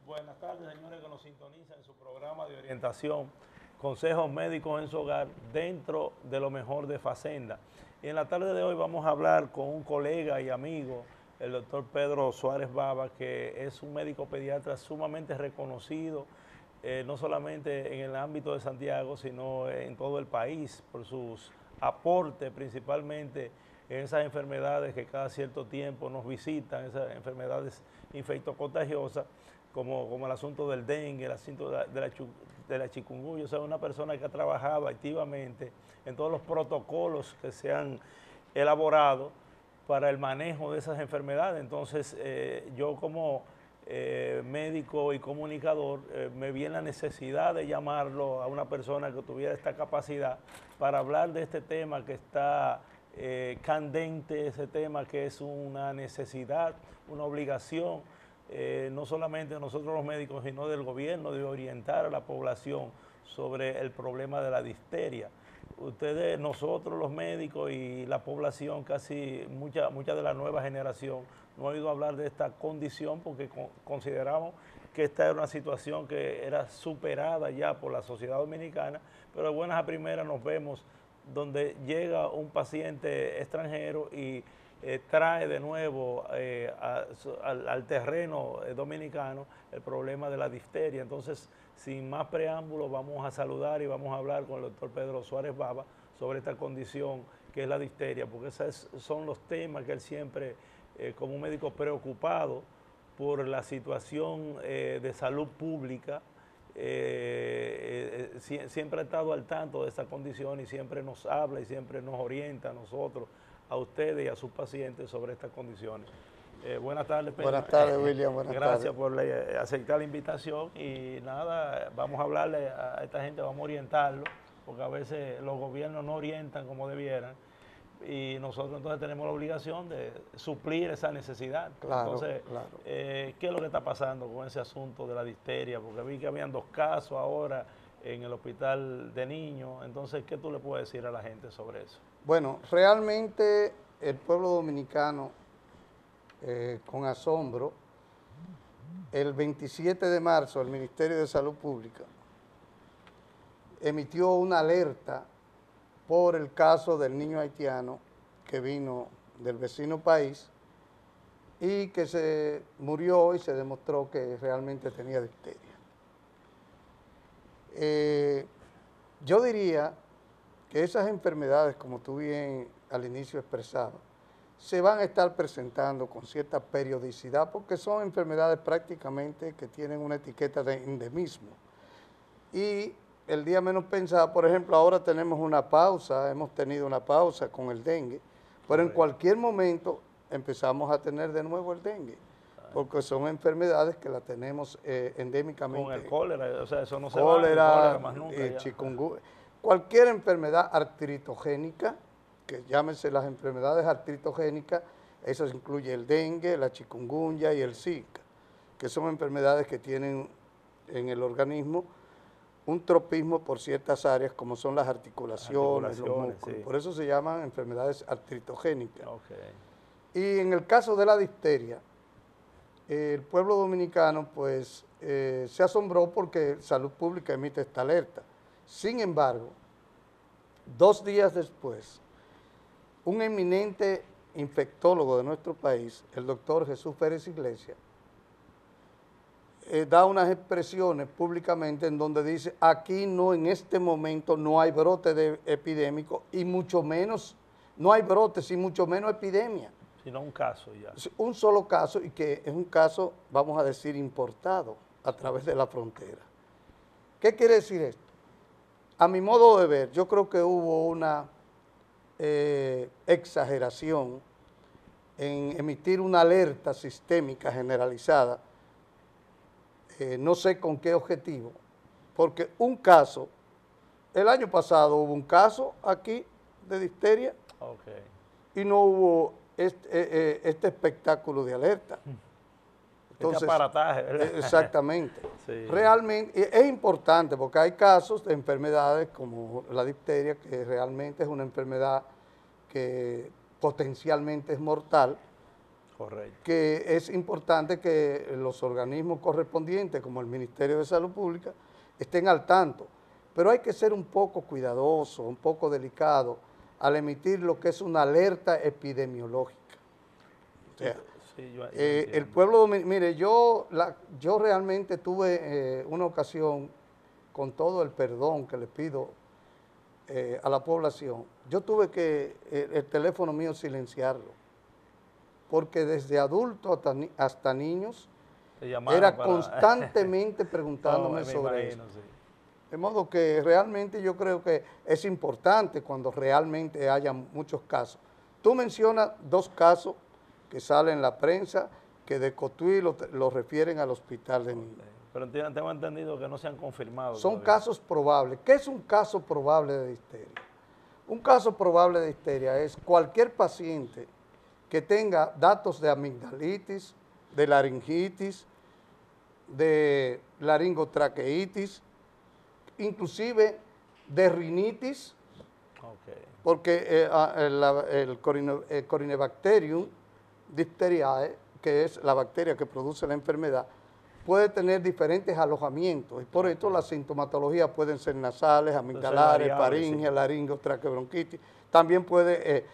Buenas tardes, señores que nos sintonizan en su programa de orientación, consejos médicos en su hogar, dentro de lo mejor de Facenda. Y en la tarde de hoy vamos a hablar con un colega y amigo, el doctor Pedro Suárez Baba, que es un médico pediatra sumamente reconocido, no solamente en el ámbito de Santiago, sino en todo el país, por sus aportes principalmente en esas enfermedades que cada cierto tiempo nos visitan, esas enfermedades infectocontagiosas, como el asunto del dengue, el asunto de la chikungunya. O sea, una persona que ha trabajado activamente en todos los protocolos que se han elaborado para el manejo de esas enfermedades. Entonces, yo como médico y comunicador, me vi en la necesidad de llamarlo a una persona que tuviera esta capacidad para hablar de este tema que está candente, ese tema que es una necesidad, una obligación, no solamente de nosotros los médicos, sino del gobierno, de orientar a la población sobre el problema de la difteria. Ustedes, nosotros los médicos y la población, casi mucha de la nueva generación, no ha oído hablar de esta condición porque consideramos que esta era una situación que era superada ya por la sociedad dominicana, pero de buenas a primeras nos vemos donde llega un paciente extranjero y trae de nuevo al terreno dominicano el problema de la difteria. Entonces, sin más preámbulos, vamos a saludar y vamos a hablar con el doctor Pedro Suárez Baba sobre esta condición que es la difteria, porque esos son los temas que él siempre, como un médico preocupado por la situación de salud pública, siempre ha estado al tanto de esa condición y siempre nos habla y siempre nos orienta a nosotros, a ustedes y a sus pacientes sobre estas condiciones. Buenas tardes, Pedro. Buenas tardes, William. Buenas Gracias tardes. por aceptar la invitación y nada, vamos a hablarle a esta gente, vamos a orientarlo, porque a veces los gobiernos no orientan como debieran y nosotros entonces tenemos la obligación de suplir esa necesidad. Claro, entonces, claro. ¿qué es lo que está pasando con ese asunto de la difteria? Porque vi que habían 2 casos ahora en el hospital de niños. Entonces, ¿qué tú le puedes decir a la gente sobre eso? Bueno, realmente el pueblo dominicano, con asombro, el 27 de marzo el Ministerio de Salud Pública emitió una alerta por el caso del niño haitiano que vino del vecino país y que se murió y se demostró que realmente tenía difteria. Yo diría que esas enfermedades, como tú bien al inicio expresabas, se van a estar presentando con cierta periodicidad porque son enfermedades prácticamente que tienen una etiqueta de endemismo. Y el día menos pensado, por ejemplo, ahora tenemos una pausa, hemos tenido una pausa con el dengue, pero en cualquier momento empezamos a tener de nuevo el dengue, porque son enfermedades que las tenemos endémicamente. Con el cólera, o sea, eso no se va, Cólera, cólera más nunca. chikungunya, cualquier enfermedad artritogénica, que llámense las enfermedades artritogénicas, eso incluye el dengue, la chikungunya y el Zika, que son enfermedades que tienen en el organismo un tropismo por ciertas áreas, como son las articulaciones, los músculos. Sí. Por eso se llaman enfermedades artritogénicas. Okay. Y en el caso de la difteria, el pueblo dominicano pues se asombró porque Salud Pública emite esta alerta. Sin embargo, 2 días después, un eminente infectólogo de nuestro país, el doctor Jesús Pérez Iglesias, da unas expresiones públicamente en donde dice, aquí no, en este momento no hay brote epidémico y mucho menos, no hay brotes y mucho menos epidemia. Sino un caso ya. Un solo caso y que es un caso, vamos a decir, importado a través de la frontera. ¿Qué quiere decir esto? A mi modo de ver, yo creo que hubo una exageración en emitir una alerta sistémica generalizada, no sé con qué objetivo, porque un caso, el año pasado hubo un caso aquí de difteria y no hubo este espectáculo de alerta. Entonces, este aparataje, ¿verdad? Exactamente. Sí. Realmente es importante porque hay casos de enfermedades como la difteria, que realmente es una enfermedad que potencialmente es mortal, Correcto. que es importante que los organismos correspondientes, como el Ministerio de Salud Pública, estén al tanto. Pero hay que ser un poco cuidadoso, un poco delicado al emitir lo que es una alerta epidemiológica. O sea, sí, yo el pueblo dominicano, mire, yo realmente tuve una ocasión, con todo el perdón que le pido a la población, yo tuve que el teléfono mío silenciarlo, porque desde adultos hasta niños era constantemente preguntándome sobre eso. Sí. De modo que realmente yo creo que es importante cuando realmente haya muchos casos. Tú mencionas 2 casos que salen en la prensa, que de Cotuí lo refieren al hospital de niños. Pero tengo entendido que no se han confirmado. Son todavía. casos probables. ¿Qué es un caso probable de difteria? Un caso probable de difteria es cualquier paciente que tenga datos de amigdalitis, de laringitis, de laringotraqueitis, inclusive de rinitis, porque el Corynebacterium diphtheriae, que es la bacteria que produce la enfermedad, puede tener diferentes alojamientos y por esto las sintomatologías pueden ser nasales, amigdalares, faringe, laringo, traqueobronquitis. También puede,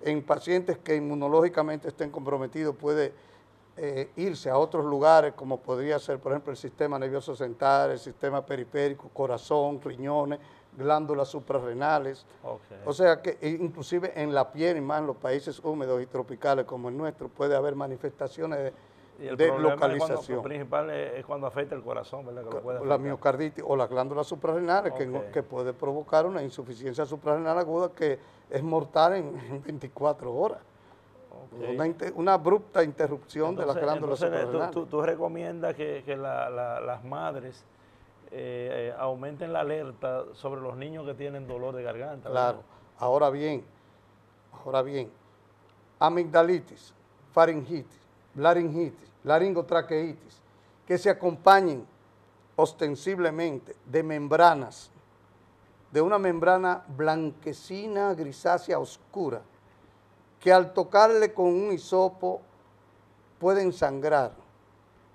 en pacientes que inmunológicamente estén comprometidos, puede irse a otros lugares como podría ser, por ejemplo, el sistema nervioso central, el sistema periférico, corazón, riñones, glándulas suprarrenales. O sea que inclusive en la piel y más en los países húmedos y tropicales como el nuestro puede haber manifestaciones de localización. Lo principal es cuando afecta el corazón, ¿verdad? Que lo puede la miocarditis o las glándulas suprarrenales, que puede provocar una insuficiencia suprarrenal aguda que es mortal en 24 horas. Una abrupta interrupción de las glándulas suprarrenales. ¿Tú recomiendas que las madres aumenten la alerta sobre los niños que tienen dolor de garganta? Claro. Ahora bien, amigdalitis, faringitis, laringitis, laringotraqueitis, que se acompañen ostensiblemente de membranas, de una membrana blanquecina, grisácea, oscura, que al tocarle con un hisopo pueden sangrar.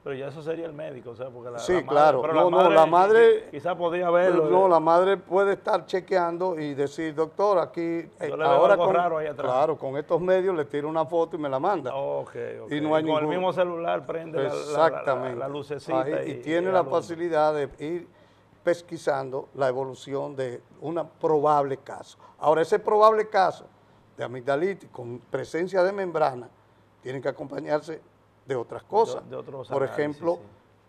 Pero ya eso sería el médico, o sea, porque sí, la madre, claro. Pero la madre quizás podría verlo. No, la madre puede estar chequeando y decir, doctor, aquí ahora con, raro ahí atrás. Claro, con estos medios le tiro una foto y me la manda. Y no hay con el mismo celular prende la lucecita. Ahí, y tiene la facilidad de ir pesquisando la evolución de un probable caso. Ahora, ese probable caso de amigdalitis con presencia de membrana tienen que acompañarse de otras cosas. Por ejemplo,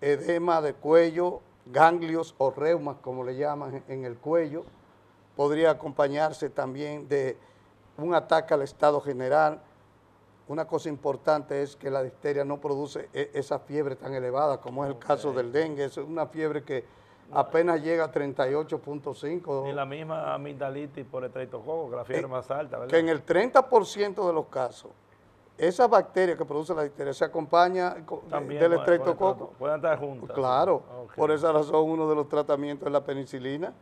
edema de cuello, ganglios o reumas, como le llaman en el cuello. Podría acompañarse también de un ataque al estado general. Una cosa importante es que la difteria no produce esa fiebre tan elevada como es el caso del dengue. Es una fiebre que apenas llega a 38.5. Ni la misma amigdalitis por estreptococo, que la fiebre más alta, ¿verdad? Que en el 30% de los casos, esa bacteria que produce la difteria se acompaña del estreptococo. Pueden estar juntas. Claro, por esa razón uno de los tratamientos es la penicilina.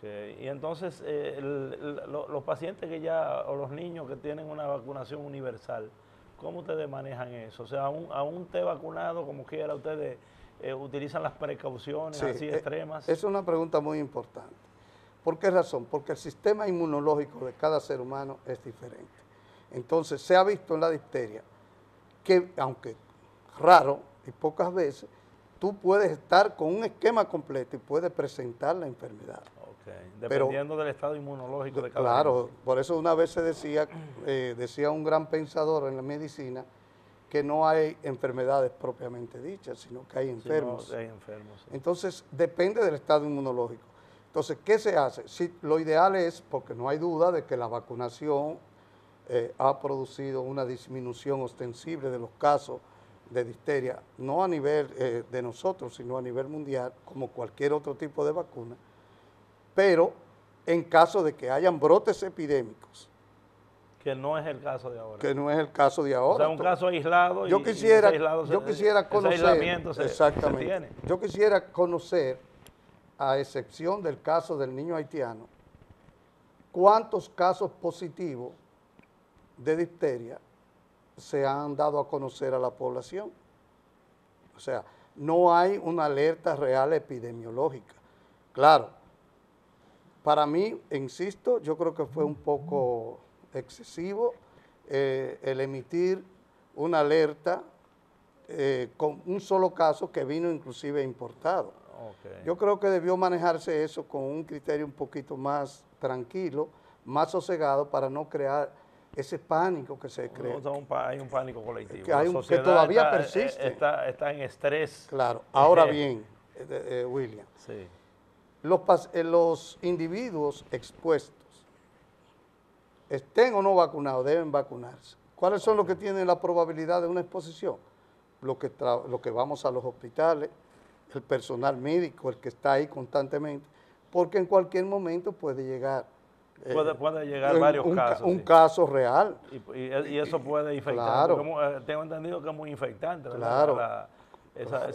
Y entonces los pacientes que ya, o los niños que tienen una vacunación universal, ¿cómo ustedes manejan eso? O sea, aún usted vacunado, como quiera, ustedes utilizan las precauciones así extremas. Es una pregunta muy importante. ¿Por qué razón? Porque el sistema inmunológico de cada ser humano es diferente. Entonces, se ha visto en la difteria que, aunque raro y pocas veces, tú puedes estar con un esquema completo y puedes presentar la enfermedad. Dependiendo del estado inmunológico de cada uno. Claro, por eso una vez se decía, decía un gran pensador en la medicina, que no hay enfermedades propiamente dichas, sino que hay enfermos. Hay enfermos, sí. Entonces, depende del estado inmunológico. Entonces, ¿qué se hace? Sí, lo ideal es, porque no hay duda de que la vacunación ha producido una disminución ostensible de los casos de difteria, no a nivel de nosotros, sino a nivel mundial, como cualquier otro tipo de vacuna, pero en caso de que hayan brotes epidémicos. Que no es el caso de ahora. Que no es el caso de ahora. O sea, un caso aislado. Yo quisiera conocer, exactamente. Yo quisiera conocer, a excepción del caso del niño haitiano, cuántos casos positivos de difteria se han dado a conocer a la población. O sea, no hay una alerta real epidemiológica. Claro, para mí, insisto, yo creo que fue un poco excesivo el emitir una alerta con un solo caso que vino inclusive importado. Okay. Yo creo que debió manejarse eso con un criterio un poquito más tranquilo, más sosegado, para no crear ese pánico que se crea. Hay un pánico colectivo. Que todavía persiste. Está en estrés. Claro. Ahora bien, William, sí. Los individuos expuestos, estén o no vacunados, deben vacunarse. ¿Cuáles son los que tienen la probabilidad de una exposición? Los que vamos a los hospitales, el personal médico, el que está ahí constantemente, porque en cualquier momento puede llegar. Puede llegar varios casos. Un caso real. Y eso puede infectar. Claro. Tengo entendido que es muy infectante, ¿verdad? Claro.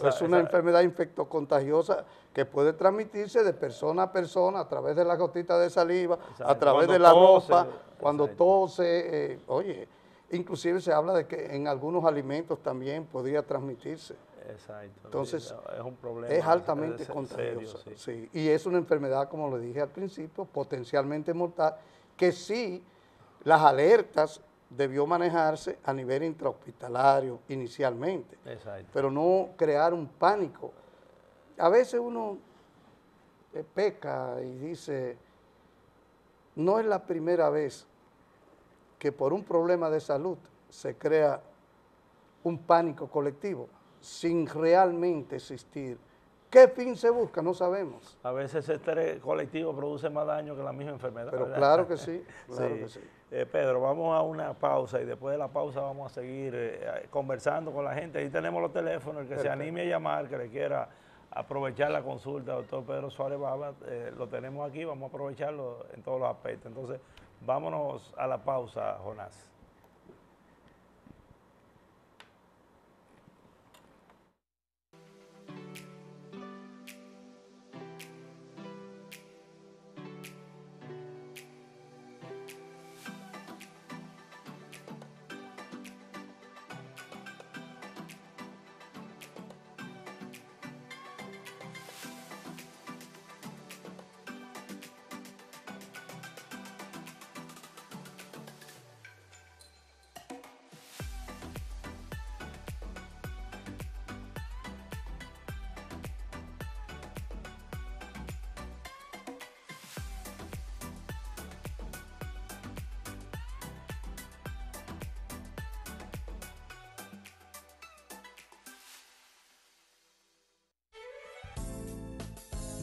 Es una enfermedad infectocontagiosa que puede transmitirse de persona a persona a través de la gotita de saliva, a través de la ropa, cuando tose. Oye, inclusive se habla de que en algunos alimentos también podría transmitirse. Exacto. Entonces, es un problema. Es altamente contagiosa. Serio, sí. Y es una enfermedad, como le dije al principio, potencialmente mortal, que sí, las alertas debió manejarse a nivel intrahospitalario inicialmente. Exacto. Pero no crear un pánico. A veces uno peca y dice, no es la primera vez que por un problema de salud se crea un pánico colectivo sin realmente existir. ¿Qué fin se busca? No sabemos. A veces ese estrés colectivo produce más daño que la misma enfermedad. Pero ¿verdad? claro que sí, claro que sí. Pedro, vamos a una pausa y después de la pausa vamos a seguir conversando con la gente. Ahí tenemos los teléfonos, el que se anime a llamar, que le quiera aprovechar la consulta, doctor Pedro Suárez Baba, lo tenemos aquí, vamos a aprovecharlo en todos los aspectos. Entonces, vámonos a la pausa, Jonás.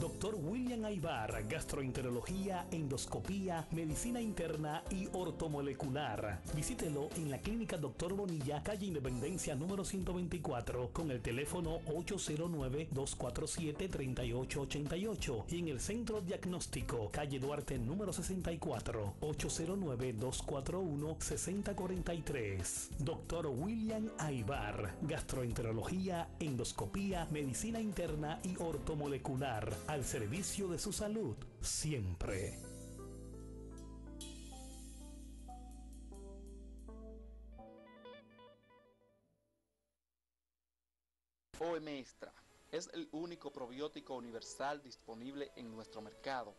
Dr. William Aybar, gastroenterología, endoscopía, medicina interna y ortomolecular. Visítelo en la clínica Dr. Bonilla, calle Independencia número 124, con el teléfono 809-247-3888 y en el centro diagnóstico, calle Duarte número 64, 809-241-6043. Dr. William Aybar, gastroenterología, endoscopía, medicina interna y ortomolecular. Al servicio de su salud, siempre. OM Extra es el único probiótico universal disponible en nuestro mercado.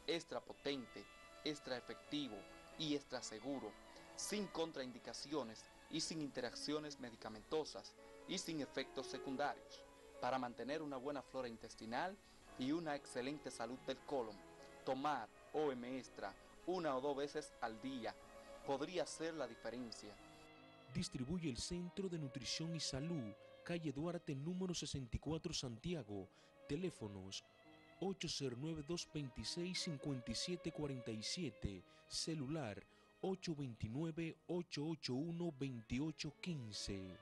Extra potente, extra efectivo y extra seguro, sin contraindicaciones y sin interacciones medicamentosas y sin efectos secundarios, para mantener una buena flora intestinal y una excelente salud del colon. Tomar OM Extra 1 o 2 veces al día podría hacer la diferencia. Distribuye el Centro de Nutrición y Salud, calle Duarte número 64, Santiago. Teléfonos 809-226-5747, celular 829-881-2815.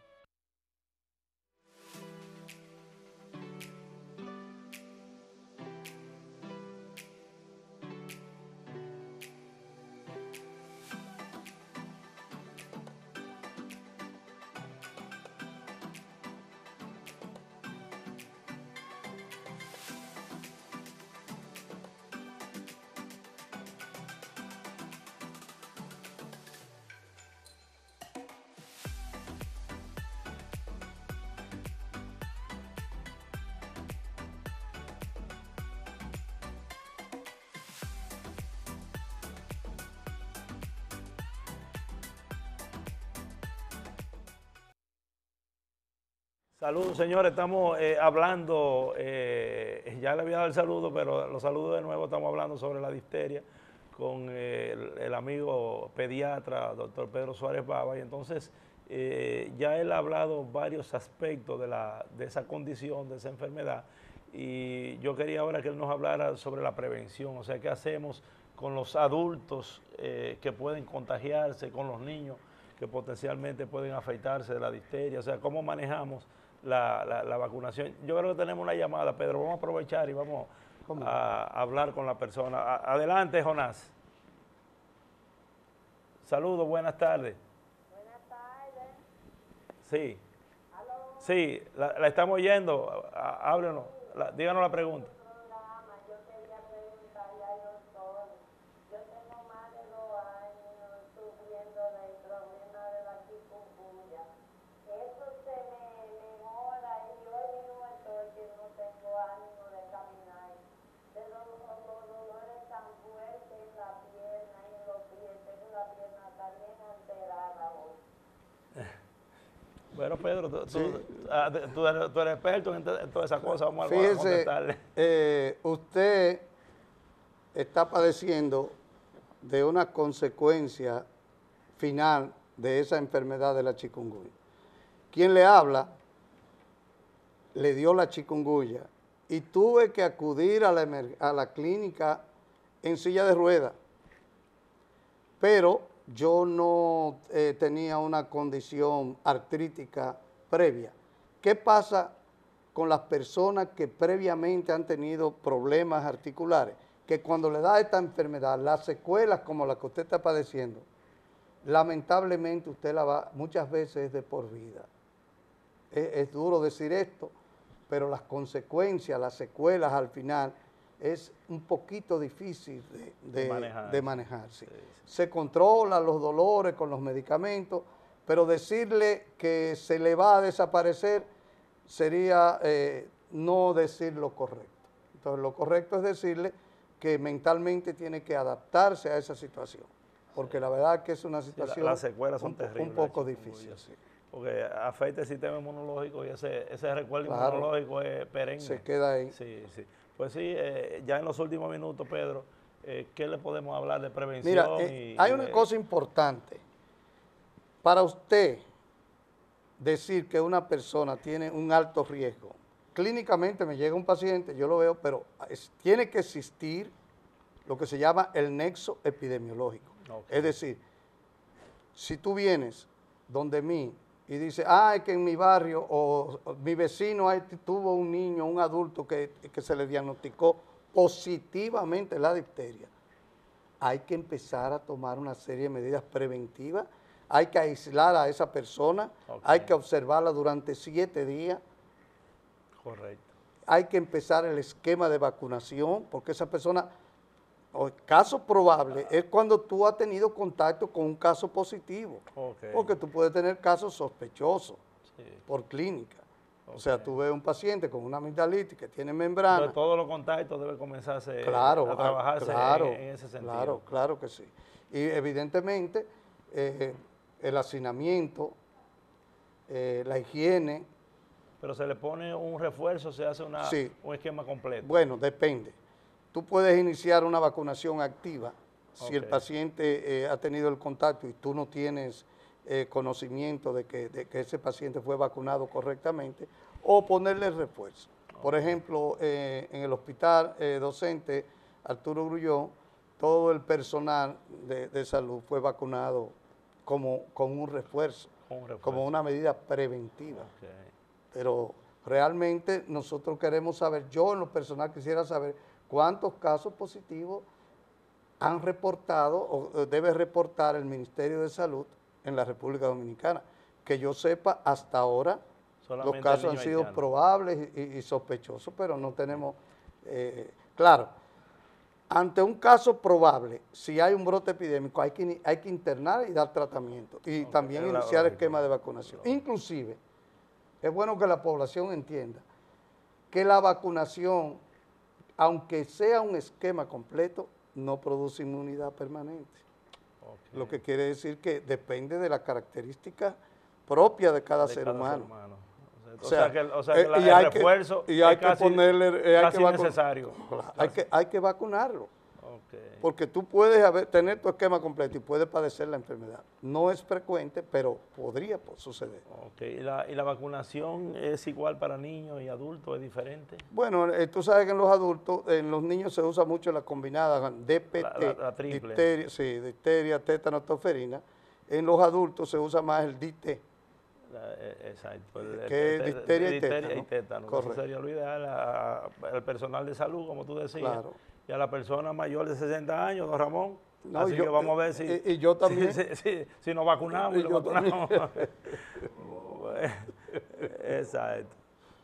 Saludos, señores. Estamos hablando, ya le había dado el saludo, pero los saludos de nuevo. Estamos hablando sobre la difteria con el amigo pediatra, doctor Pedro Suárez Baba. Y entonces, ya él ha hablado varios aspectos de esa condición, de esa enfermedad. Y yo quería ahora que él nos hablara sobre la prevención, o sea, qué hacemos con los adultos que pueden contagiarse, con los niños que potencialmente pueden afectarse de la difteria, o sea, cómo manejamos la vacunación. Yo creo que tenemos una llamada, Pedro, vamos a aprovechar y vamos a hablar con la persona. Adelante, Jonás. Saludos, buenas tardes. Buenas tardes. Sí. ¿Aló? Sí, la estamos oyendo. Háblenos, díganos la pregunta. Programa, yo quería preguntarle al doctor. Yo tengo más de 2 años sufriendo del problema de la chikungunya. Eso se me mejora y hoy mismo estoy que no tengo ánimo de caminar. De los dolores tan fuertes en la pierna y en los pies, tengo la pierna también alterada hoy. Bueno, Pedro, tú eres experto en todas esas cosas, vamos a Fíjese, contestarle. usted está padeciendo de una consecuencia final de esa enfermedad de la chikungunya. Quien le habla le dio la chikungunya y tuve que acudir a la clínica en silla de ruedas, pero yo no tenía una condición artrítica previa. ¿Qué pasa con las personas que previamente han tenido problemas articulares? Que cuando le da esta enfermedad, las secuelas como las que usted está padeciendo, lamentablemente usted la va, muchas veces es de por vida. Es duro decir esto, pero las consecuencias, las secuelas al final, es un poquito difícil de manejar. Sí. Se controlan los dolores con los medicamentos, pero decirle que se le va a desaparecer sería no decir lo correcto. Entonces, lo correcto es decirle que mentalmente tiene que adaptarse a esa situación, porque la verdad que es una situación las secuelas son terribles, un poco difícil. Sí. Porque afecta el sistema inmunológico y ese recuerdo inmunológico es perenne. Se queda ahí. Sí, sí. Pues sí, ya en los últimos minutos, Pedro, ¿qué le podemos hablar de prevención? Mira, hay una cosa importante. Para usted decir que una persona tiene un alto riesgo, clínicamente me llega un paciente, yo lo veo, pero tiene que existir lo que se llama el nexo epidemiológico. Okay. Es decir, si tú vienes donde mí y dices, es que en mi barrio o mi vecino tuvo un niño, un adulto que se le diagnosticó positivamente la difteria, hay que empezar a tomar una serie de medidas preventivas, hay que aislar a esa persona, hay que observarla durante 7 días. Correcto. Hay que empezar el esquema de vacunación, porque esa persona, o caso probable, es cuando tú has tenido contacto con un caso positivo, porque tú puedes tener casos sospechosos por clínica. O sea, tú ves un paciente con una amigdalitis que tiene membrana. Entonces, todos los contactos deben comenzarse a trabajarse en ese sentido. Claro que sí. Y evidentemente, el hacinamiento, la higiene. Pero se le pone un refuerzo, se hace un esquema completo. Bueno, depende. Tú puedes iniciar una vacunación activa si el paciente ha tenido el contacto y tú no tienes conocimiento de que ese paciente fue vacunado correctamente, o ponerle el refuerzo. Por ejemplo, en el hospital docente Arturo Grullón, todo el personal de salud fue vacunado con un refuerzo, como una medida preventiva. Pero realmente nosotros queremos saber, yo en lo personal quisiera saber cuántos casos positivos han reportado o debe reportar el Ministerio de Salud en la República Dominicana. Que yo sepa, hasta ahora solamente los casos han sido probables y sospechosos, pero no tenemos, claro, ante un caso probable, si hay un brote epidémico, hay que internar y dar tratamiento y también iniciar el esquema de vacunación. Inclusive, es bueno que la población entienda que la vacunación, aunque sea un esquema completo, no produce inmunidad permanente. Lo que quiere decir que depende de la característica propia de cada ser humano. O sea, O sea que y el hay refuerzo y hay es que casi, ponerle, hay casi que necesario. hay que vacunarlo. Okay. Porque tú puedes tener tu esquema completo y puedes padecer la enfermedad. No es frecuente, pero podría suceder. Okay. ¿Y la vacunación es igual para niños y adultos? ¿Es diferente? Bueno, tú sabes que en los adultos, en los niños se usa mucho la combinada DPT, la triple. difteria, tétano, tosferina. En los adultos se usa más el DT. Exacto. Que es difteria y tétano. Correcto. Eso sería lo ideal al personal de salud, como tú decías. Claro. Y a la persona mayor de 60 años, don Ramón. No, así que vamos a ver si... Y yo también. Si nos vacunamos. Y yo vacunamos. Exacto.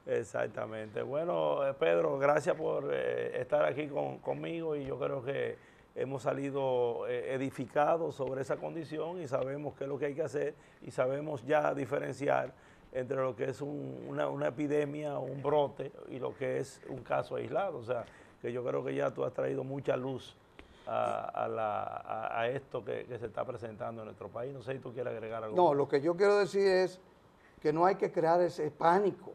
Exactamente. Bueno, Pedro, gracias por estar aquí conmigo y yo creo que hemos salido edificados sobre esa condición y sabemos qué es lo que hay que hacer y sabemos ya diferenciar entre lo que es una epidemia, un brote y lo que es un caso aislado. O sea, que yo creo que ya tú has traído mucha luz a esto que se está presentando en nuestro país. No sé si tú quieres agregar algo. No, lo que yo quiero decir es que no hay que crear ese pánico.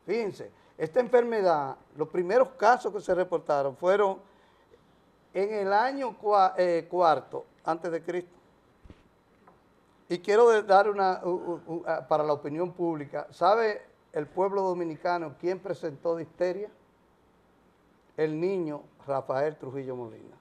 Fíjense, esta enfermedad, los primeros casos que se reportaron fueron en el año cuarto antes de Cristo. Y quiero dar para la opinión pública, ¿sabe el pueblo dominicano quién presentó difteria? El niño Rafael Trujillo Molina.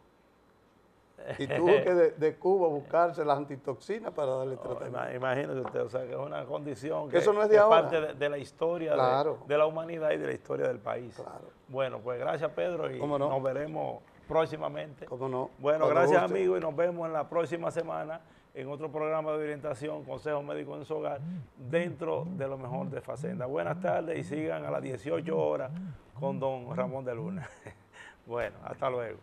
Y tuvo que de Cuba buscarse las antitoxinas para darle tratamiento. Imagínese usted, o sea, que es una condición que eso no es de ahora. parte de la historia Claro. de la humanidad y de la historia del país. Claro. Bueno, pues gracias, Pedro, y ¿Cómo no? nos veremos próximamente. ¿Cómo no? Bueno, Cuando gracias, guste. amigos, y nos vemos en la próxima semana en otro programa de orientación, consejos médicos en su hogar, dentro de lo mejor de Facenda. Buenas tardes y sigan a las 18 horas con don Ramón de Luna. Bueno, hasta luego.